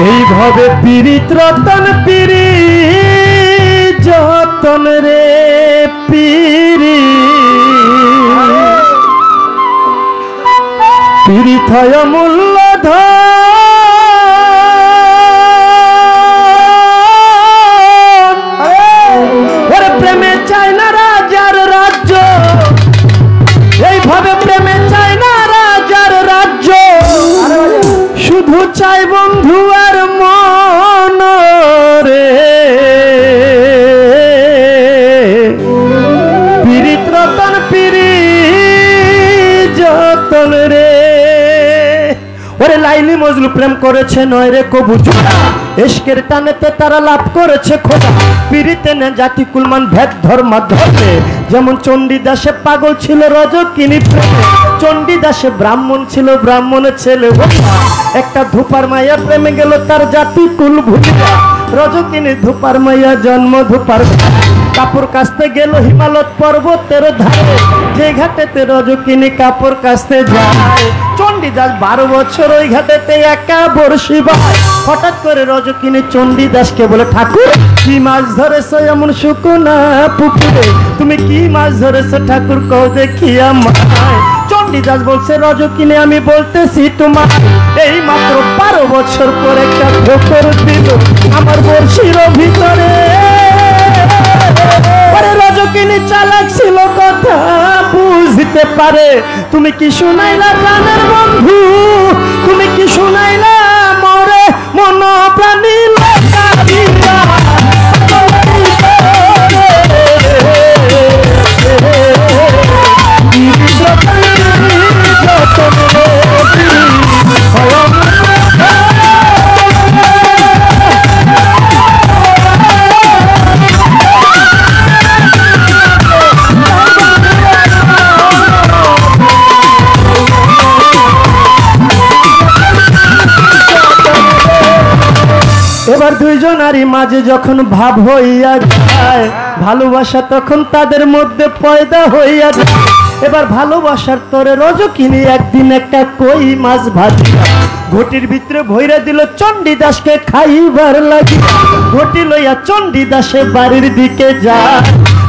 এইভাবে পীড়িত রতন পীড়ি যতন রে পীড়ি পীড়িত হয় মূল্য ধরে প্রেমে চায় না রাজার রাজ্য এইভাবে প্রেমে চায় না রাজার রাজ্য শুধু চাই বন্ধু আর মন রে পীড়িত রতন পীড়ি যতন রে ওরে লাইলি মজনু প্রেম করেছে নয় রে কবু জোড়া ইশকের টানেতে তারা লাভ করেছে খোদা পীড়িতে না জাতি কুলমান ভেদ ধর্ম ধর্মে যেমন চণ্ডীদাসে পাগল ছিল রজকিনী প্রেমে চণ্ডীদাসে ব্রাহ্মণ ছিল ব্রাহ্মণের ছেলে একটা ধূপার মায়া প্রেমে গেল তার জাতি কুল ভুলিয়া রজকিনী ধূপার মায়া জন্ম ধূপার কাপড় কাচতে গেল হিমালয় পর্বতের ধারে যে ঘাটেতে রজকিনী কাপড় কাচতে যায় চণ্ডীদাস 12 বছর ওই ঘাটেতে একা বর্ষি বায় হঠাৎ করে রজকিনী চণ্ডীদাসকে বলে ঠাকুর কি মাছ ধরেছো এমন শুকনা পুকুরে তুমি কি মাছ ধরেছো ঠাকুর কও দেখি আমায় চণ্ডীদাস বলছে রজকিনী আমি বলতেছি তোমার এই মাত্র 12 বছর পর একটা ঠোকর দিল আমার বর্ষির ভিতরে রজকিনী চালাক ছিল কথা বুঝতে পারে তুমি কি শুনাইলা প্রাণের বন্ধু তুমি কি শুনাইলা মরে মন প্রাণী এবার দুইজনারই মাঝে যখন ভাব হইয়া যায় ভালোবাসা তখন তাদের মধ্যে পয়দা হইয়া যায় এবার ভালোবাসার তরে রজকিনী একদিন একটা কই মাছ ভাজিয়া ঘটির ভিতরে ভইরা দিল চণ্ডীদাসকে খাইবার লাগি ঘটি লইয়া চণ্ডীদাসে বাড়ির দিকে যায়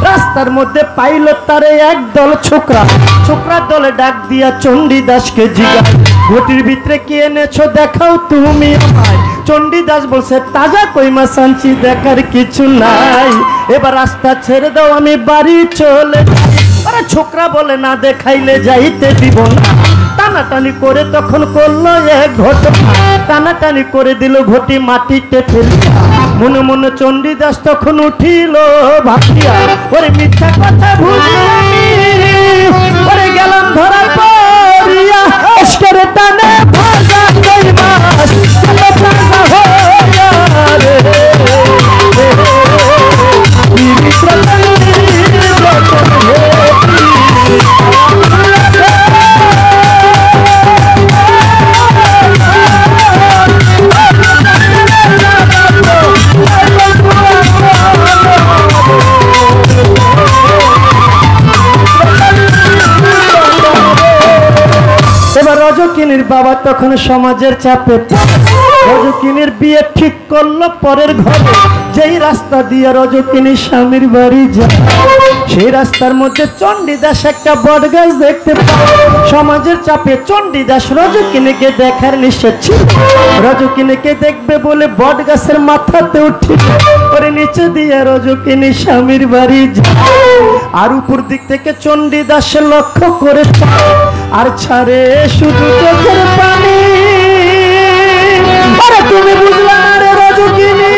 রাস্তার মধ্যে পাইল তারে একদল ছোকরা ছোকরার দলে ডাক দিয়া চণ্ডীদাসকে জিজ্ঞাসা ঘটির ভিতরে কি এনেছো দেখাও তুমি আমায় চণ্ডীদাস বলছে তাজা কই মাছ আনছি দেখার কিছু নাই এবার রাস্তা ছেড়ে দাও আমি বাড়ি চলে আরে ছোকরা বলে না দেখাইলে যাইতে দিব না টানাটানি করে তখন করলো এক ঘটনা টানাটানি করে দিল ঘটি মাটিতে ফেলিয়া মনে মনে চণ্ডীদাস তখন উঠিল ভাবিয়া ওরে মিথ্যা কথা ভুলি ওরে গেলাম ধরা পড়িয়া ইশকের টানে ভাজা কই মাছ ভাজা হইয়া রে এবার রজকিনীর বাবা তখন সমাজের চাপে রজকিনীর বিয়ে ঠিক করলো পরের ঘরে যেই রাস্তা দিয়ে রজকিনী স্বামীর বাড়ি যায় সেই রাস্তার মধ্যে চণ্ডীদাস একটা বটগাছ দেখতে পায় সমাজের চাপে চণ্ডীদাস রজকিনীকে দেখার নিষেধ ছিল রজকিনীকে দেখবে বলে বটগাছের মাথাতে উঠে পরে নিচে দিয়ে রজকিনী স্বামীর বাড়ি যায় আর উপর দিক থেকে চণ্ডীদাস লক্ষ্য করে আর ছাড়ে শুধু চোখের পানি আরে তুমি বুঝলা না রে রজকিনী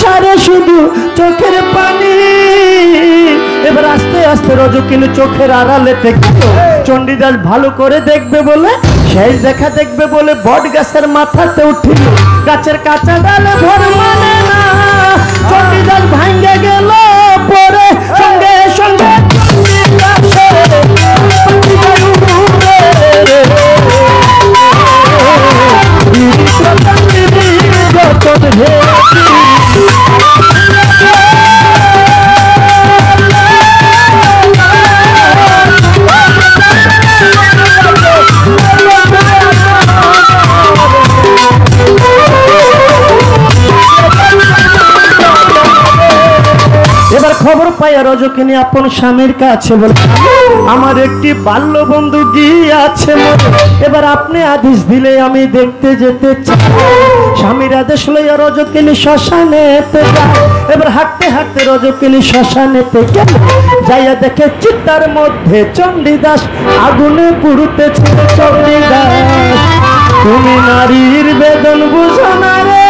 ছাড়ে শুধু চোখের পানি এবার আস্তে আস্তে রজকিনী চোখের আড়ালে থেকে চণ্ডীদাস ভালো করে দেখবে বলে শেষ দেখা দেখবে বলে বট গাছের মাথাতে উঠিল গাছের কাঁচা ডালে ভর মানে না চণ্ডীদাস ভাঙ্গে গেল পরে সঙ্গে সঙ্গে এবার খবর পাইয়া রজকিনী আপন স্বামীর কাছে বলে, আমার একটি বাল্য বন্ধু গিয়াছে মরে, এবার আপনি আদেশ দিলে আমি দেখতে যেতে চাই। স্বামীর আদেশ লইয়া রজকিনী শ্মশানেতে যায়। এবার হাঁটতে হাঁটতে রজকিনী শ্মশানেতে গেল, যাইয়া দেখে চিতার মধ্যে চণ্ডীদাস আগুনে পুড়তেছে। চণ্ডীদাস তুমি নারীর বেদন বুঝো না রে,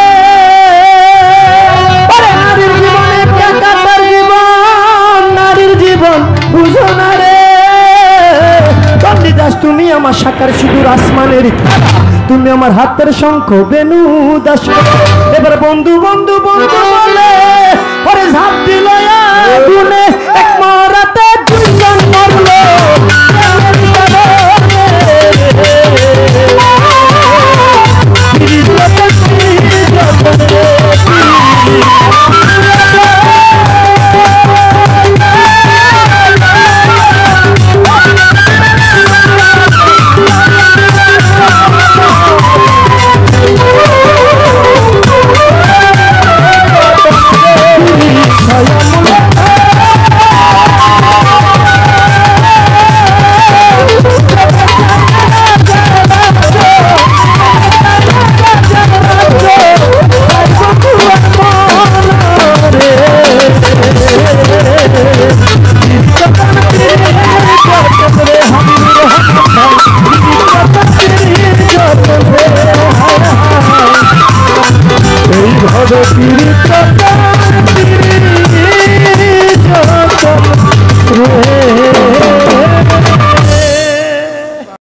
নারীর জীবনে কাটার জীবন, নারীর জীবন বুঝো না রে। চণ্ডীদাস তুমি আমার সাকার সিঁদুর আসমানের তারা, তুমি আমার হাতের শঙ্খ বেনু দাস। এবার বন্ধু বন্ধু বন্ধু বলে পরে ঝাঁপ দিল আগুনে, এক